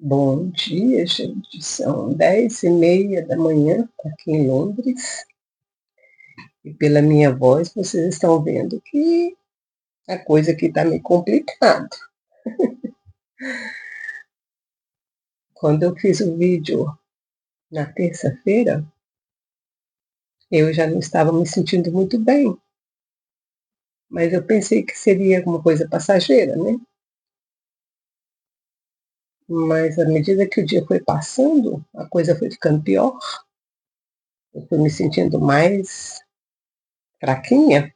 Bom dia, gente. São 10h30 da manhã aqui em Londres. E pela minha voz, vocês estão vendo que a coisa aqui está meio complicada. Quando eu fiz o vídeo na terça-feira, eu já não estava me sentindo muito bem. Mas eu pensei que seria alguma coisa passageira, né? Mas à medida que o dia foi passando, a coisa foi ficando pior. Eu fui me sentindo mais fraquinha.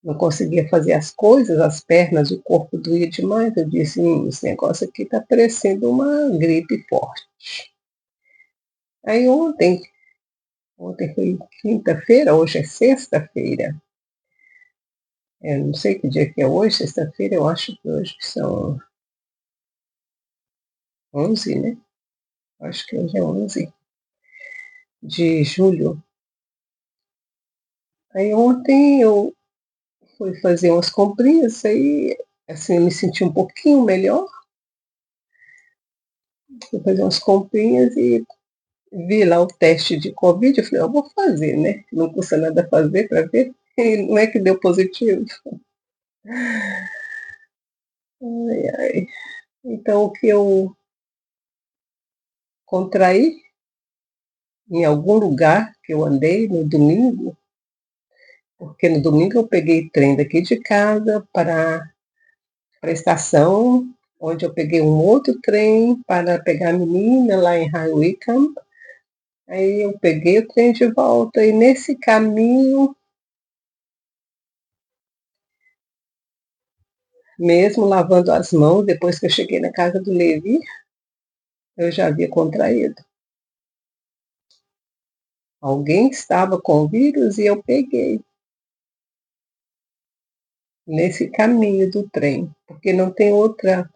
Não conseguia fazer as coisas, as pernas, o corpo doía demais. Eu disse, esse negócio aqui está parecendo uma gripe forte. Aí ontem foi quinta-feira, hoje é sexta-feira. Eu não sei que dia que é hoje, sexta-feira, eu acho que hoje são 11, né? Acho que hoje é 11 de julho. Aí ontem eu fui fazer umas comprinhas, aí assim eu me senti um pouquinho melhor. Fui fazer umas comprinhas e vi lá o teste de Covid, eu falei, eu vou fazer, né? Não custa nada fazer para ver. E não é que deu positivo. Ai, ai. Então, o que eu contraí em algum lugar que eu andei no domingo, porque no domingo eu peguei trem daqui de casa para a estação, onde eu peguei um outro trem para pegar a menina lá em High Wycombe. Aí eu peguei o trem de volta e nesse caminho, mesmo lavando as mãos, depois que eu cheguei na casa do Levi, eu já havia contraído. Alguém estava com o vírus e eu peguei nesse caminho do trem, porque não tem outra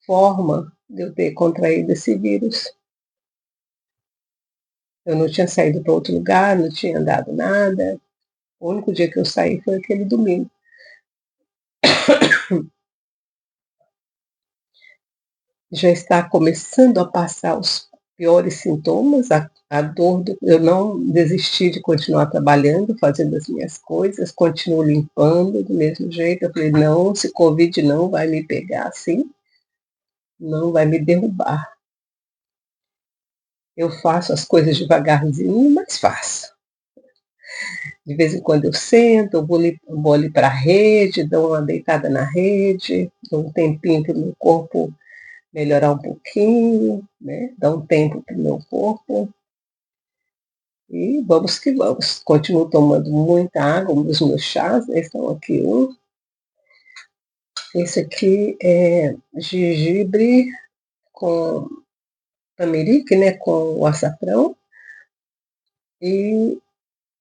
forma de eu ter contraído esse vírus. Eu não tinha saído para outro lugar, não tinha andado nada. O único dia que eu saí foi aquele domingo. Já está começando a passar os piores sintomas, a dor eu não desisti de continuar trabalhando, fazendo as minhas coisas, continuo limpando do mesmo jeito. Eu falei, não, esse Covid não vai me pegar assim, não vai me derrubar. Eu faço as coisas devagarzinho, mas faço. De vez em quando eu sento, vou ali para a rede, dou uma deitada na rede, dou um tempinho para o meu corpo melhorar um pouquinho, né? Dar um tempo para o meu corpo. E vamos que vamos. Continuo tomando muita água, os meus chás, né? Estão aqui um. Esse aqui é gengibre com tamerique, né? Com o açafrão e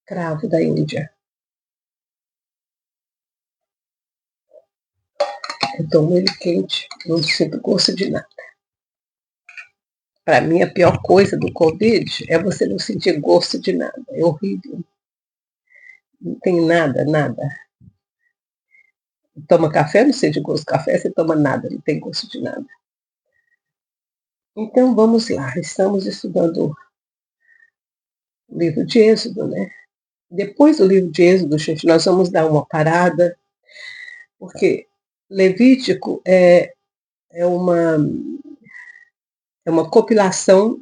cravo da Índia. Eu tomo ele quente, não sinto gosto de nada. Para mim, a pior coisa do Covid é você não sentir gosto de nada. É horrível. Não tem nada, nada. Toma café, não sente gosto de café, você toma nada, não tem gosto de nada. Então, vamos lá. Estamos estudando o livro de Êxodo, né? Depois do livro de Êxodo, gente, nós vamos dar uma parada, porque Levítico é uma compilação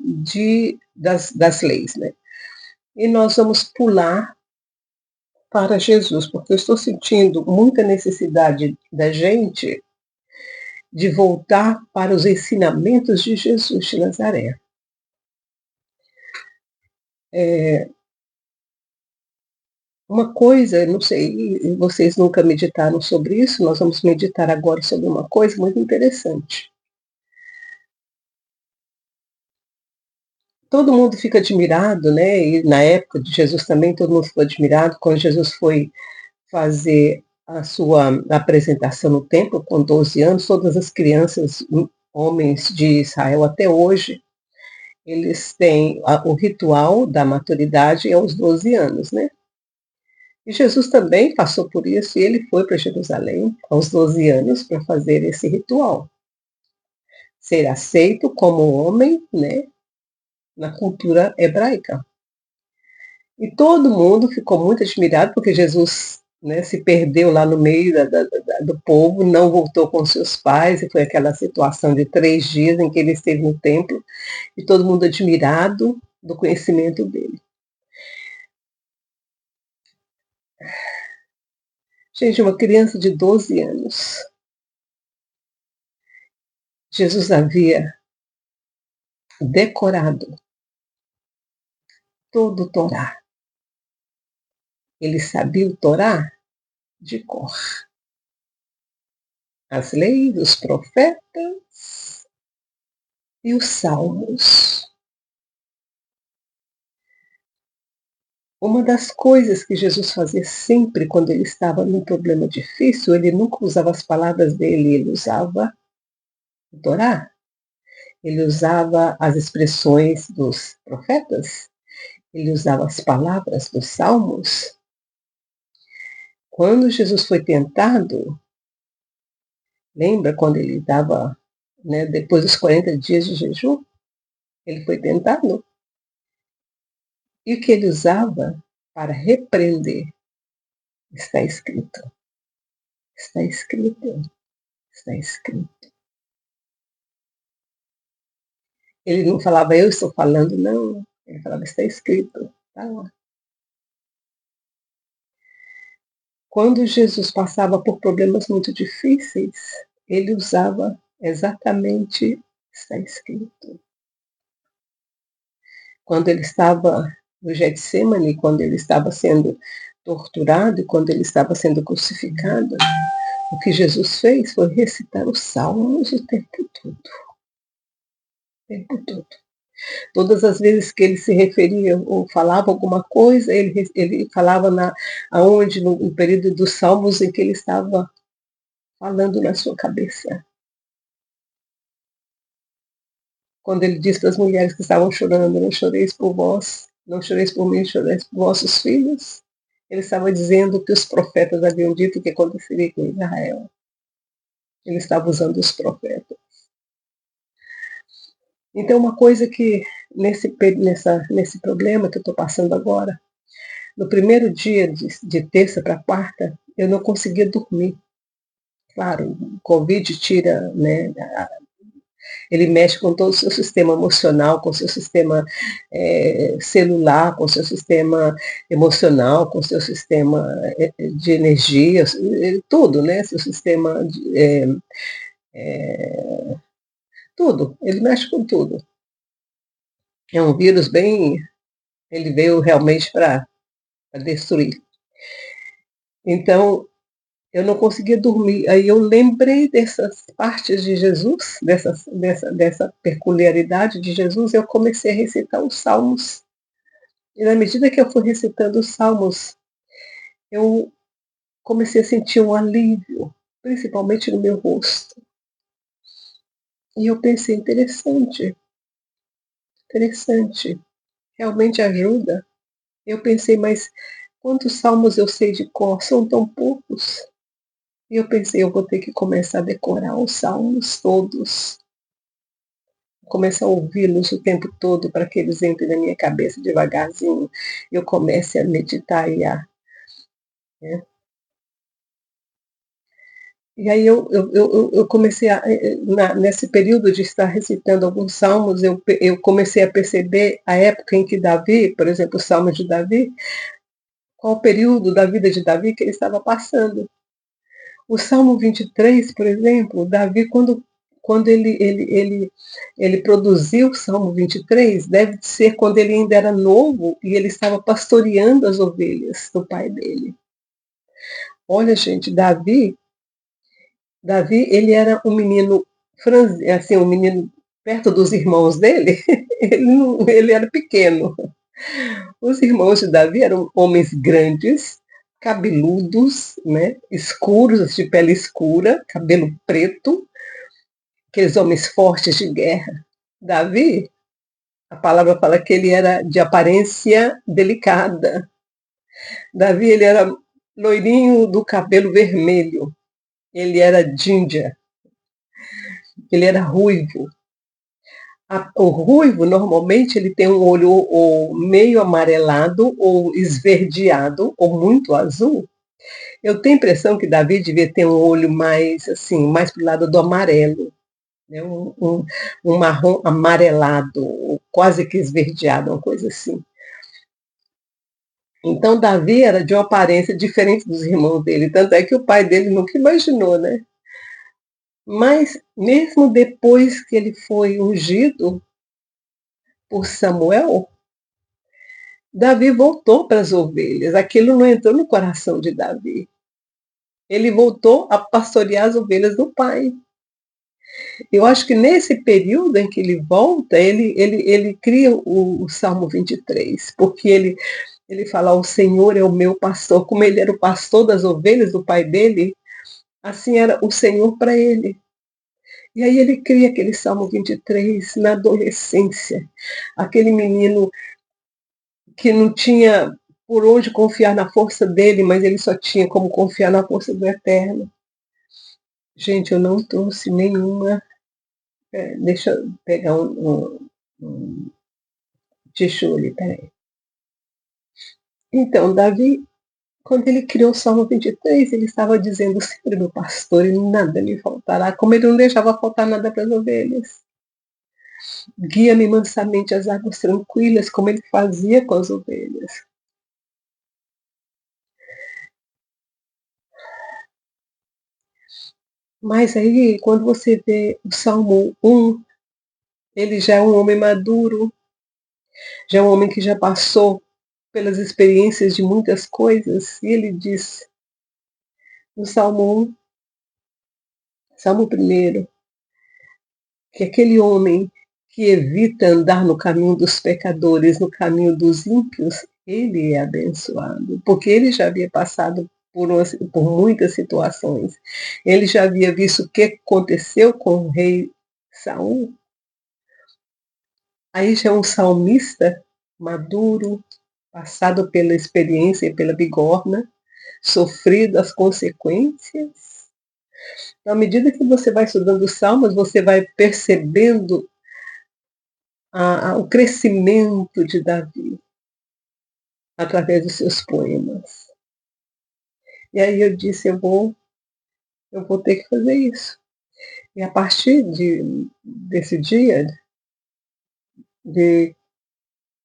das leis, né? E nós vamos pular para Jesus, porque eu estou sentindo muita necessidade da gente de voltar para os ensinamentos de Jesus de Nazaré. Uma coisa, não sei, vocês nunca meditaram sobre isso, nós vamos meditar agora sobre uma coisa muito interessante. Todo mundo fica admirado, né? E na época de Jesus também todo mundo ficou admirado quando Jesus foi fazer a sua apresentação no templo com 12 anos, todas as crianças, homens de Israel até hoje, eles têm o ritual da maturidade aos 12 anos, né? E Jesus também passou por isso e ele foi para Jerusalém aos 12 anos para fazer esse ritual. ser aceito como homem, né, na cultura hebraica. E todo mundo ficou muito admirado, porque Jesus, né, se perdeu lá no meio do povo, não voltou com seus pais, e foi aquela situação de 3 dias em que ele esteve no templo, e todo mundo admirado do conhecimento dele. Gente, uma criança de 12 anos, Jesus havia decorado todo o Torá. Ele sabia o Torá de cor. As leis, os profetas e os salmos. Uma das coisas que Jesus fazia sempre quando ele estava num problema difícil, ele nunca usava as palavras dele, ele usava o Torá. Ele usava as expressões dos profetas, ele usava as palavras dos salmos. Quando Jesus foi tentado, lembra quando ele estava, né, depois dos 40 dias de jejum, ele foi tentado. E o que ele usava para repreender? Está escrito. Está escrito. Está escrito. Ele não falava, eu estou falando, não. Ele falava, está escrito. Está lá. Quando Jesus passava por problemas muito difíceis, ele usava exatamente está escrito. Quando ele estava no Getsemane, quando ele estava sendo torturado e quando ele estava sendo crucificado, o que Jesus fez foi recitar os salmos o tempo todo. O tempo todo. Todas as vezes que ele se referia ou falava alguma coisa, ele falava aonde, no período dos salmos em que ele estava falando na sua cabeça. Quando ele disse para as mulheres que estavam chorando, não choreis por vós, não choreis por mim, choreis por vossos filhos, ele estava dizendo que os profetas haviam dito que aconteceria com Israel. Ele estava usando os profetas. Então, uma coisa que, nesse problema que eu estou passando agora, no primeiro dia de terça para quarta, eu não conseguia dormir. Claro, o Covid tira, né, ele mexe com todo o seu sistema emocional, com o seu sistema celular, com o seu sistema emocional, com o seu sistema de energia, tudo, né? Seu sistema de, tudo, ele mexe com tudo. É um vírus bem, ele veio realmente para destruir. Então, eu não conseguia dormir. Aí eu lembrei dessas partes de Jesus, dessa peculiaridade de Jesus, e eu comecei a recitar os salmos. E na medida que eu fui recitando os salmos, eu comecei a sentir um alívio, principalmente no meu rosto. E eu pensei, interessante, realmente ajuda. Eu pensei, mas quantos salmos eu sei de cor? São tão poucos. E eu pensei, eu vou ter que começar a decorar os salmos todos. Começar a ouvi-los o tempo todo para que eles entrem na minha cabeça devagarzinho. Eu comece a meditar né? E aí eu comecei nesse período de estar recitando alguns salmos, eu comecei a perceber a época em que Davi, por exemplo, o Salmo de Davi, qual o período da vida de Davi que ele estava passando. O Salmo 23, por exemplo, Davi, quando ele produziu o Salmo 23, deve ser quando ele ainda era novo e ele estava pastoreando as ovelhas do pai dele. Olha, gente, Davi, ele era um menino, assim, um menino perto dos irmãos dele, ele era pequeno. Os irmãos de Davi eram homens grandes, cabeludos, né, escuros, de pele escura, cabelo preto, aqueles homens fortes de guerra. Davi, a palavra fala que ele era de aparência delicada. Davi, ele era loirinho do cabelo vermelho. Ele era ginger. ele era ruivo. O ruivo, normalmente, ele tem um olho ou meio amarelado, ou esverdeado, ou muito azul. Eu tenho a impressão que Davi devia ter um olho mais, assim, mais pro lado do amarelo, né? Um marrom amarelado, quase que esverdeado, uma coisa assim. Então, Davi era de uma aparência diferente dos irmãos dele, tanto é que o pai dele nunca imaginou, né? Mas, mesmo depois que ele foi ungido por Samuel, Davi voltou para as ovelhas. Aquilo não entrou no coração de Davi. Ele voltou a pastorear as ovelhas do pai. Eu acho que nesse período em que ele volta, ele cria o Salmo 23, porque ele fala: o Senhor é o meu pastor. Como ele era o pastor das ovelhas do pai dele, assim era o Senhor para ele. E aí ele cria aquele Salmo 23 na adolescência. Aquele menino que não tinha por onde confiar na força dele, mas ele só tinha como confiar na força do Eterno. Gente, eu não trouxe nenhuma. Deixa eu pegar um tissue ali, peraí. Então, Davi, quando ele criou o Salmo 23, ele estava dizendo: sempre meu pastor e nada me faltará, como ele não deixava faltar nada para as ovelhas. Guia-me mansamente às águas tranquilas, como ele fazia com as ovelhas. Mas aí, quando você vê o Salmo 1, ele já é um homem maduro, já é um homem que já passou pelas experiências de muitas coisas, e ele diz no Salmo 1, Salmo 1, que aquele homem que evita andar no caminho dos pecadores, no caminho dos ímpios, ele é abençoado, porque ele já havia passado por muitas situações. Ele já havia visto o que aconteceu com o rei Saul. Aí já é um salmista maduro, passado pela experiência e pela bigorna, sofrido as consequências. Então, à medida que você vai estudando os salmos, você vai percebendo o crescimento de Davi através dos seus poemas. E aí eu disse: eu vou ter que fazer isso. E a partir desse dia,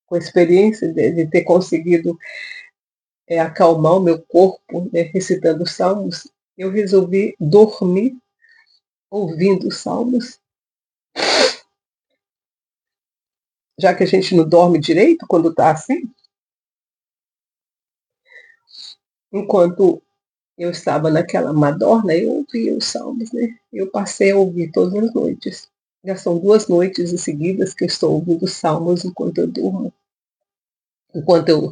com a experiência de ter conseguido acalmar o meu corpo, né, recitando os salmos, eu resolvi dormir ouvindo os salmos, já que a gente não dorme direito quando está assim. Enquanto eu estava naquela madorna, eu ouvia os salmos, né? Eu passei a ouvir todas as noites. Já são 2 noites seguidas que eu estou ouvindo salmos enquanto eu durmo, enquanto eu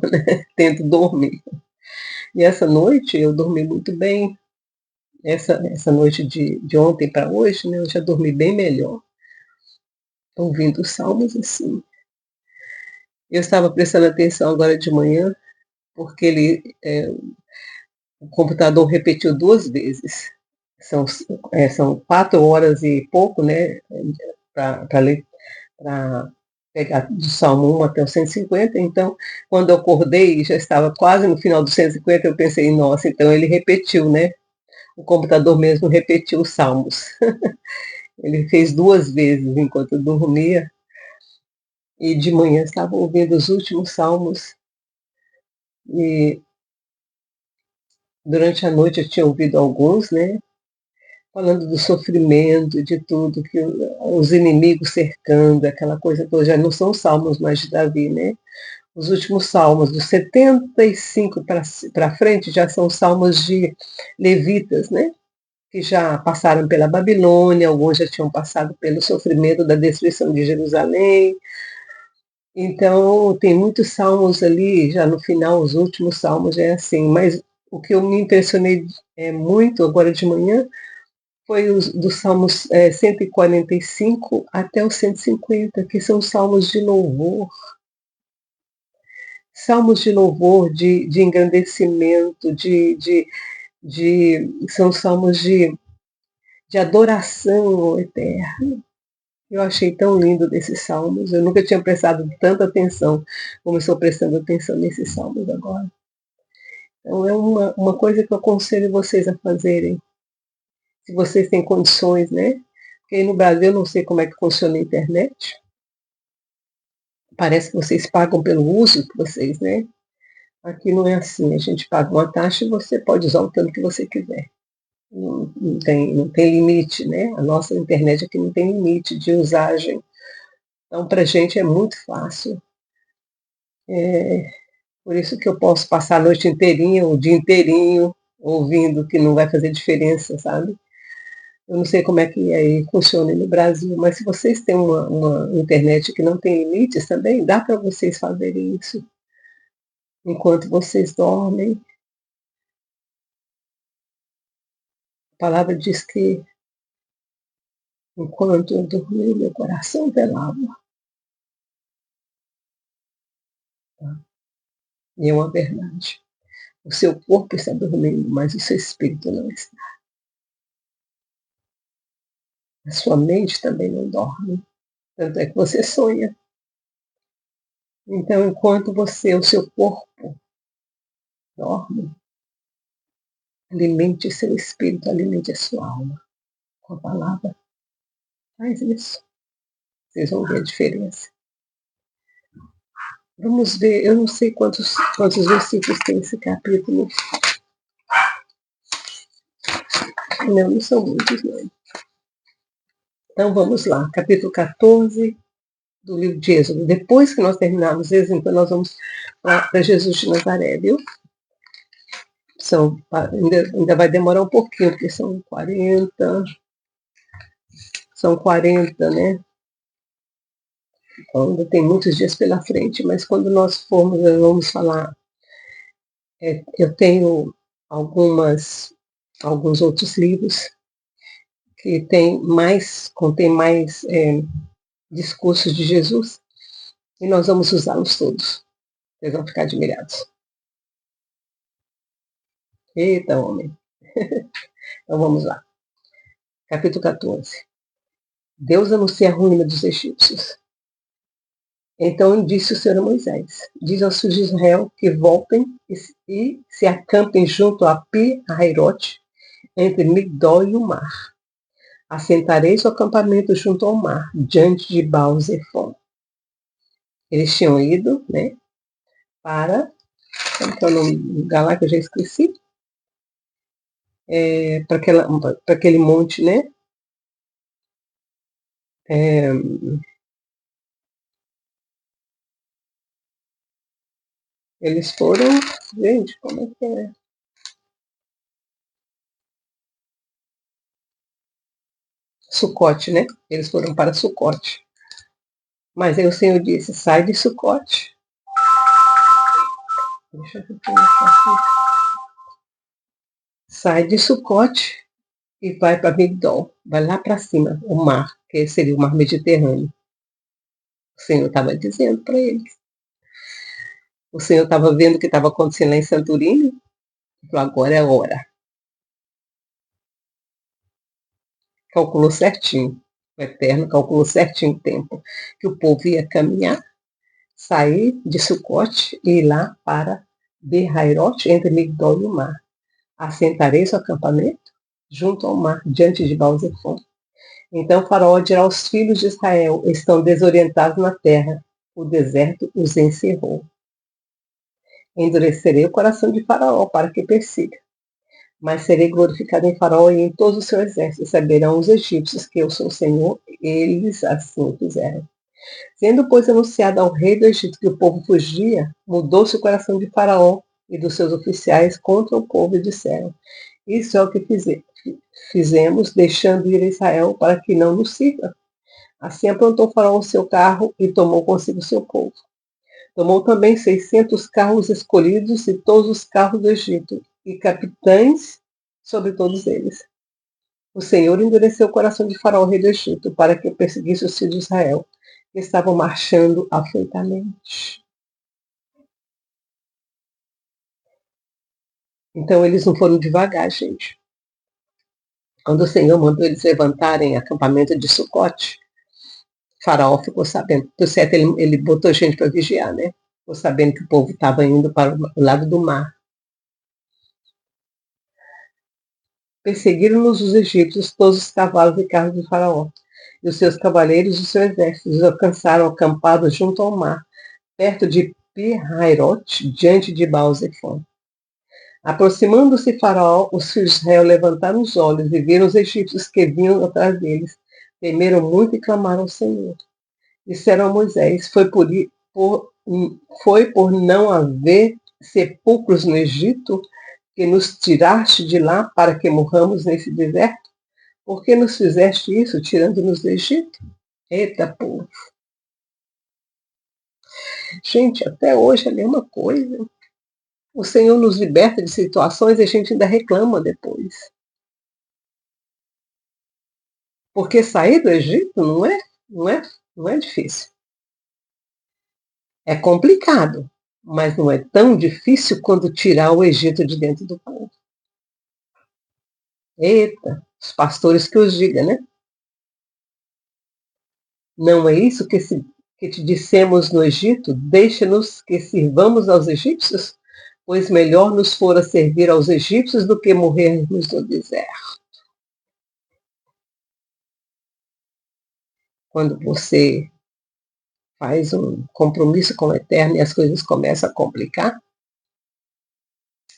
tento dormir. E essa noite eu dormi muito bem. Essa noite de ontem para hoje, né, eu já dormi bem melhor, ouvindo os salmos assim. Eu estava prestando atenção agora de manhã, porque o computador repetiu 2 vezes. São 4 horas e pouco, né, para pegar do Salmo 1 até o 150. Então, quando eu acordei, já estava quase no final do 150, eu pensei: nossa, então ele repetiu, né? O computador mesmo repetiu os salmos. Ele fez 2 vezes enquanto eu dormia, e de manhã estava ouvindo os últimos salmos, e durante a noite eu tinha ouvido alguns, né? Falando do sofrimento, de tudo, que os inimigos cercando, aquela coisa toda. Já não são salmos mais de Davi, né? Os últimos salmos, dos 75 para frente, já são salmos de levitas, né? Que já passaram pela Babilônia, alguns já tinham passado pelo sofrimento da destruição de Jerusalém. Então, tem muitos salmos ali, já no final, os últimos salmos é assim. Mas o que eu me impressionei muito agora de manhã foi dos salmos 145 até os 150, que são salmos de louvor. Salmos de louvor, de engrandecimento, são salmos de adoração ao Eterno. Eu achei tão lindo desses salmos. Eu nunca tinha prestado tanta atenção como estou prestando atenção nesses salmos agora. Então é uma coisa que eu aconselho vocês a fazerem, se vocês têm condições, né? Porque no Brasil eu não sei como é que funciona a internet. Parece que vocês pagam pelo uso de vocês, né? Aqui não é assim, a gente paga uma taxa e você pode usar o tanto que você quiser. Não tem limite, né? A nossa internet aqui não tem limite de usagem. Então, para a gente é muito fácil. Por isso que eu posso passar a noite inteirinha, o dia inteirinho, ouvindo, que não vai fazer diferença, sabe? Eu não sei como é que aí funciona no Brasil, mas se vocês têm uma internet que não tem limites também, dá para vocês fazerem isso enquanto vocês dormem. A palavra diz que enquanto eu dormi, meu coração velava. Tá? E é uma verdade. O seu corpo está dormindo, mas o seu espírito não está. A sua mente também não dorme. Tanto é que você sonha. Então, enquanto o seu corpo dorme, alimente seu espírito, alimente a sua alma com a palavra. Faz isso. Vocês vão ver a diferença. Vamos ver, eu não sei quantos versículos tem esse capítulo. Não são muitos, não. Então vamos lá, capítulo 14 do livro de Êxodo. Depois que nós terminarmos Êxodo, então nós vamos para Jesus de Nazaré, viu? Ainda vai demorar um pouquinho, porque são 40, né? Então ainda tem muitos dias pela frente, mas quando nós formos, nós vamos falar. Eu tenho alguns outros livros que contém mais discursos de Jesus, e nós vamos usá-los todos. Vocês vão ficar admirados. Eita, homem. Então vamos lá. Capítulo 14. Deus anuncia a ruína dos egípcios. Então disse o Senhor a Moisés: diz aos filhos de Israel que voltem e se acampem junto a Pi-Hahirote, entre Migdol e o mar. Assentareis o acampamento junto ao mar, diante de Baal-Zephon. Eles tinham ido, né, para, como que é o nome do lugar lá que eu já esqueci? Para aquele monte, né? Eles foram, gente, como é que é? Sucote, né? Eles foram para Sucote. Mas aí o Senhor disse: sai de Sucote. Deixa eu ver aqui. Sai de Sucote e vai para Migdol. Vai lá para cima, o mar, que seria o mar Mediterrâneo. O Senhor estava dizendo para eles. O Senhor estava vendo o que estava acontecendo lá em Santorini. Falou: agora é a hora. Calculou certinho. O Eterno calculou certinho o tempo que o povo ia caminhar, sair de Sucote e ir lá para Behairot, entre Migdol e o mar. Assentarei seu acampamento junto ao mar, diante de Baal-Zephon. Então Faraó dirá aos filhos de Israel: estão desorientados na terra, o deserto os encerrou. Endurecerei o coração de Faraó para que persiga. Mas serei glorificado em Faraó e em todo o seu exército. Saberão os egípcios que eu sou o Senhor, eles assim fizeram. Sendo, pois, anunciado ao rei do Egito que o povo fugia, mudou-se o coração de Faraó e dos seus oficiais contra o povo e disseram: isso é o que fizemos, deixando ir a Israel para que não nos sirva. Assim aprontou Faraó o seu carro e tomou consigo o seu povo. Tomou também 600 carros escolhidos e todos os carros do Egito, e capitães sobre todos eles. O Senhor endureceu o coração de Faraó, rei do Egito, para que perseguisse os filhos de Israel, que estavam marchando afoitamente. Então eles não foram devagar, gente. Quando o Senhor mandou eles levantarem acampamento de Sucote, Faraó ficou sabendo. Por certo, ele botou gente para vigiar, né? Ficou sabendo que o povo estava indo para o lado do mar. Perseguiram-nos os egípcios, todos os cavalos e carros de Faraó, e os seus cavaleiros e o seu exército. Os alcançaram acampados junto ao mar, perto de Pi-Hairote, diante de Baal-Zephon. Aproximando-se Faraó, os filhos de Israel levantaram os olhos e viram os egípcios que vinham atrás deles. Temeram muito e clamaram ao Senhor. Disseram a Moisés: foi por não haver sepulcros no Egito que nos tiraste de lá para que morramos nesse deserto? Por que nos fizeste isso, tirando-nos do Egito? Eita, povo! Gente, até hoje é a mesma coisa. O Senhor nos liberta de situações e a gente ainda reclama depois. Porque sair do Egito não é difícil. É complicado, mas não é tão difícil quando tirar o Egito de dentro do povo. Eita, os pastores que os digam, né? Não é isso que te dissemos no Egito? Deixa-nos que sirvamos aos egípcios? Pois melhor nos fora servir aos egípcios do que morrermos no deserto. Quando você faz um compromisso com o Eterno e as coisas começam a complicar,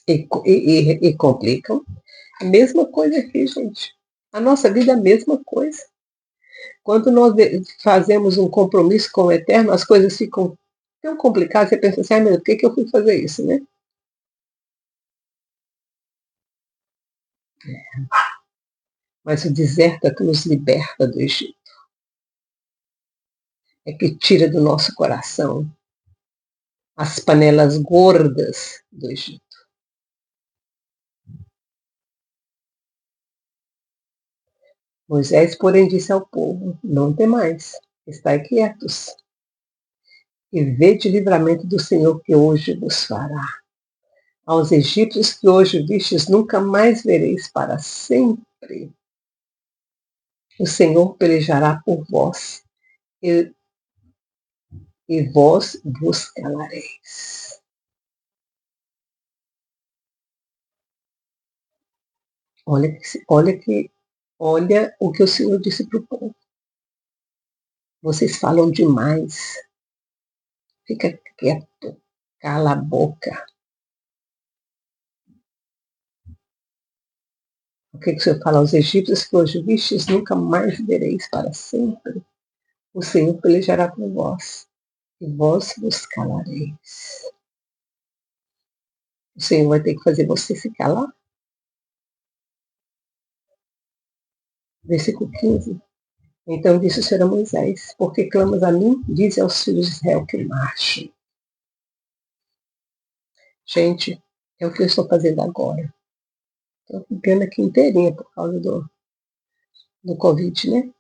e complicam, a mesma coisa aqui, gente. A nossa vida é a mesma coisa. Quando nós fazemos um compromisso com o Eterno, as coisas ficam tão complicadas, você pensa assim, meu Deus, por que eu fui fazer isso, né? Mas o deserto é que nos liberta do Egito. É que tira do nosso coração as panelas gordas do Egito. Moisés, porém, disse ao povo: não temais, estai quietos, e vede o livramento do Senhor que hoje vos fará. Aos egípcios que hoje vistes, nunca mais vereis para sempre. O Senhor pelejará por vós, e vós vos calareis. Olha o que o Senhor disse para o povo. Vocês falam demais. Fica quieto. Cala a boca. O que o Senhor fala aos egípcios que hoje vistes, nunca mais vereis para sempre. O Senhor pelejará por vós, e vós vos calareis. O Senhor vai ter que fazer você se calar. Versículo 15. Então disse o Senhor a Moisés: porque clamas a mim, dize aos filhos de Israel que marchem. Gente, é o que eu estou fazendo agora. Estou ficando aqui inteirinha por causa do Covid, né?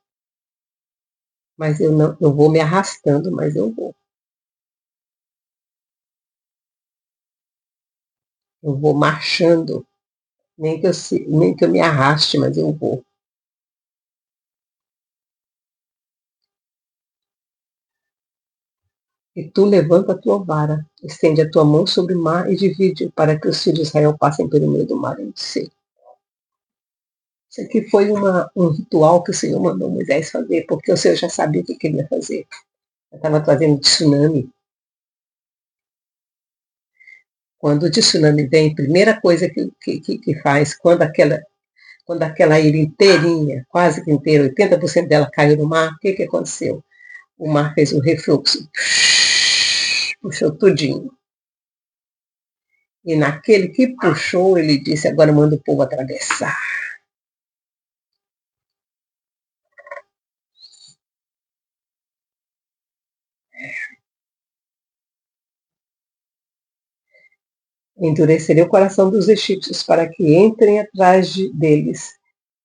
Mas eu vou me arrastando, mas eu vou. Eu vou marchando, nem que eu me arraste, mas eu vou. E tu levanta a tua vara, estende a tua mão sobre o mar e divide para que os filhos de Israel passem pelo meio do mar em seco. Isso aqui foi um ritual que o Senhor mandou Moisés fazer, porque o Senhor já sabia o que ele ia fazer. Eu estava trazendo tsunami. Quando o tsunami vem, a primeira coisa que faz, quando aquela ilha inteirinha, quase que inteira, 80% dela caiu no mar, o que aconteceu? O mar fez um refluxo, puxou tudinho. E naquele que puxou, ele disse, agora manda o povo atravessar. Endurecerei o coração dos egípcios para que entrem atrás deles.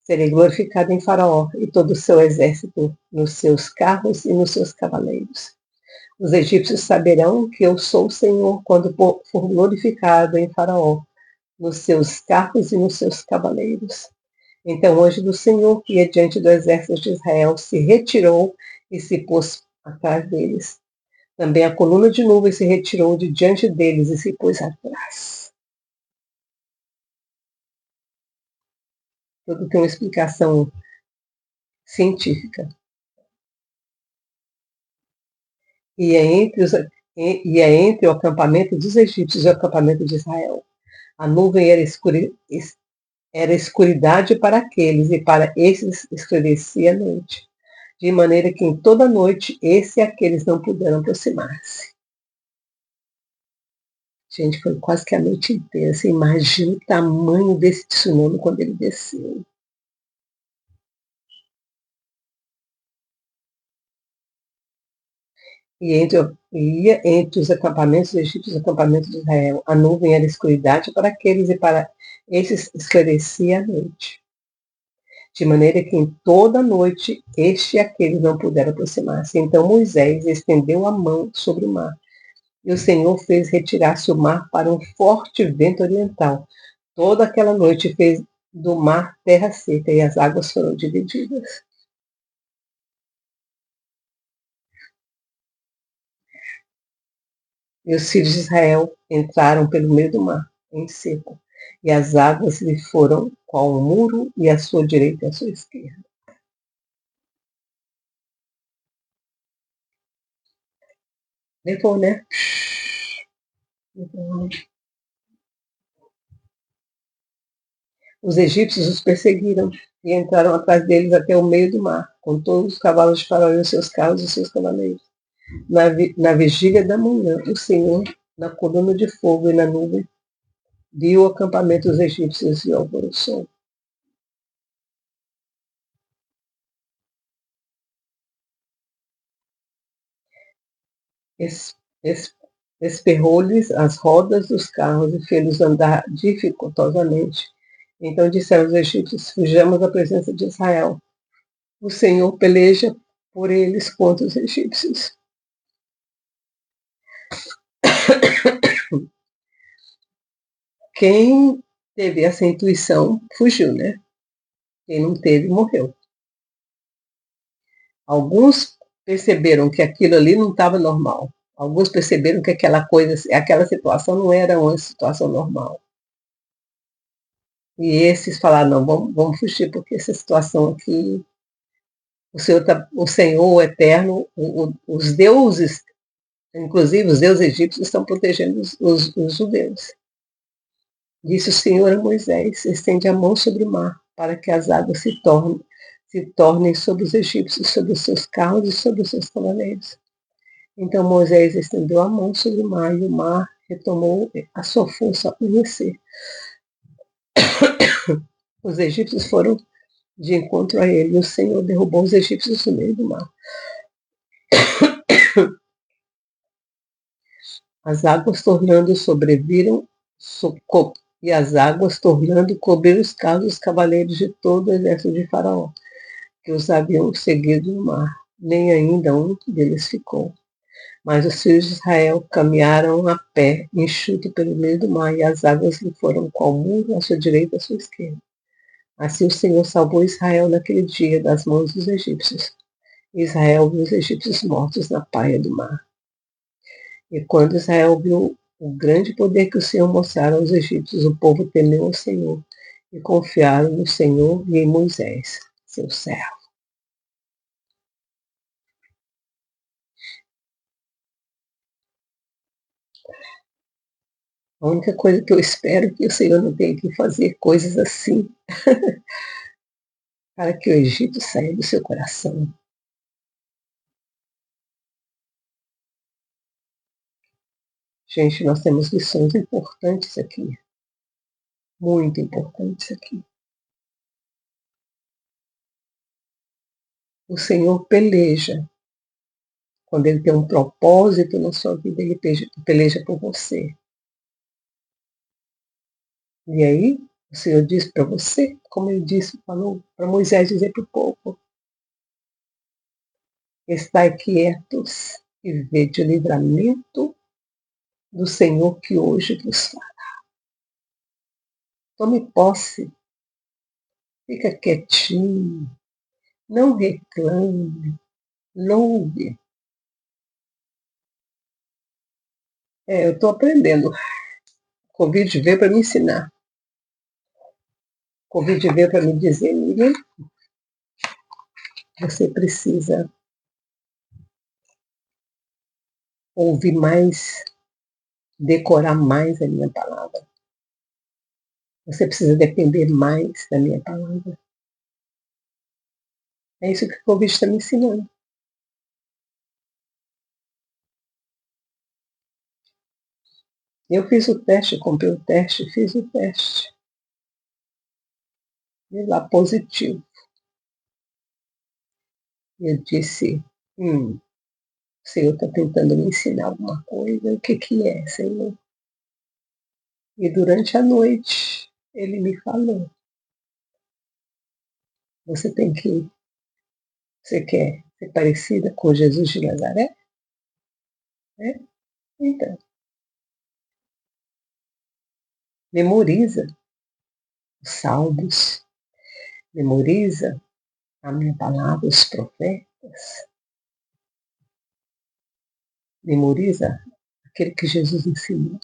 Serei glorificado em Faraó e todo o seu exército, nos seus carros e nos seus cavaleiros. Os egípcios saberão que eu sou o Senhor quando for glorificado em Faraó, nos seus carros e nos seus cavaleiros. Então o anjo do Senhor, que ia diante do exército de Israel, se retirou e se pôs atrás deles. Também a coluna de nuvem se retirou de diante deles e se pôs atrás. Tudo tem uma explicação científica. E é entre o acampamento dos egípcios e o acampamento de Israel. A nuvem era escuridade para aqueles, e para esses escurecia a noite, de maneira que em toda noite esse e aqueles não puderam aproximar-se. Gente, foi quase que a noite inteira. Você imagina o tamanho desse tsunami quando ele desceu. Entre os acampamentos egípcios e os acampamentos de Israel. A nuvem era escuridade para aqueles, e para esses esclarecia a noite. De maneira que em toda a noite este e aquele não puderam aproximar-se. Então Moisés estendeu a mão sobre o mar, e o Senhor fez retirar-se o mar para um forte vento oriental. Toda aquela noite fez do mar terra seca, e as águas foram divididas. E os filhos de Israel entraram pelo meio do mar, em seco, e as águas lhe foram qual um muro, e à sua direita e à sua esquerda. Levou, né? Os egípcios os perseguiram e entraram atrás deles até o meio do mar, com todos os cavalos de Faraó e os seus carros e os seus cavaleiros. Na vigília da manhã, o Senhor, na coluna de fogo e na nuvem, viu o acampamento dos egípcios e o alvoroçou. Esperrou-lhes as rodas dos carros e fez-los andar dificultosamente. Então disseram os egípcios: fujamos da presença de Israel. O Senhor peleja por eles contra os egípcios. Quem teve essa intuição fugiu, né? Quem não teve, morreu. Alguns perceberam que aquilo ali não estava normal. Alguns perceberam que aquela situação não era uma situação normal. E esses falaram, não, vamos fugir, porque essa situação aqui, o Senhor eterno, os deuses, inclusive os deuses egípcios, estão protegendo os judeus. Disse o Senhor a Moisés, estende a mão sobre o mar, para que as águas se tornem sobre os egípcios, sobre os seus carros e sobre os seus cavaleiros. Então Moisés estendeu a mão sobre o mar retomou a sua força ao amanhecer. Os egípcios foram de encontro a ele, e o Senhor derrubou os egípcios no meio do mar. As águas tornando sobreviram, e as águas tornando cobrir os carros dos cavaleiros de todo o exército de Faraó, que os haviam seguido no mar. Nem ainda um deles ficou. Mas os filhos de Israel caminharam a pé, enxuto pelo meio do mar, e as águas lhe foram qual muro à sua direita e à sua esquerda. Assim o Senhor salvou Israel naquele dia das mãos dos egípcios. Israel viu os egípcios mortos na praia do mar. E quando Israel viu o grande poder que o Senhor mostrara aos egípcios, o povo temeu ao Senhor e confiaram no Senhor e em Moisés, seu servo. A única coisa que eu espero é que o Senhor não tenha que fazer coisas assim para que o Egito saia do seu coração. Gente, nós temos lições importantes aqui, muito importantes aqui. O Senhor peleja. Quando Ele tem um propósito na sua vida, Ele peleja por você. E aí, o Senhor diz para você, como Ele disse, falou para Moisés dizer para o povo: estai quietos e vede o livramento do Senhor que hoje vos fará. Tome posse Fica quietinho, não reclame, louve. Eu estou aprendendo. O Covid veio para me ensinar. O Covid veio para me dizer, Miriam, você precisa ouvir mais, decorar mais a minha palavra. Você precisa depender mais da minha palavra. É isso que o Covid está me ensinando. Eu fiz o teste, comprei o teste, fiz o teste. E lá positivo. Eu disse, o Senhor está tentando me ensinar alguma coisa. O que é, Senhor? E durante a noite, ele me falou, você quer ser parecida com Jesus de Nazaré? Então, memoriza os salmos, memoriza a minha palavra, os profetas, memoriza aquele que Jesus ensinou.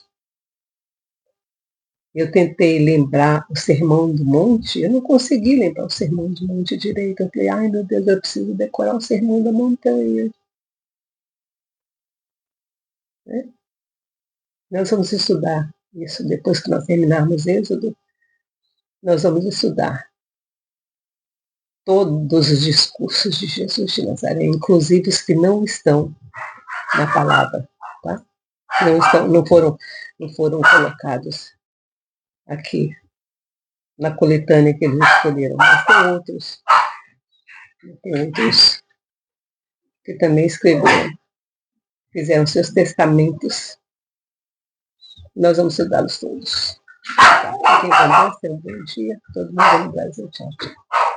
Eu tentei lembrar o Sermão do Monte, eu não consegui lembrar o Sermão do Monte direito. Eu falei, ai meu Deus, eu preciso decorar o Sermão da Montanha. Né? Nós vamos estudar isso depois que nós terminarmos Êxodo. Nós vamos estudar todos os discursos de Jesus de Nazaré, inclusive os que não estão na palavra, tá? Não foram colocados aqui na coletânea que eles escolheram, mas tem outros que também escreveram, fizeram seus testamentos. Nós vamos estudá-los todos. Tá? Fiquem com Deus, tenham um bom dia. Todo mundo no Brasil. Tchau, tchau.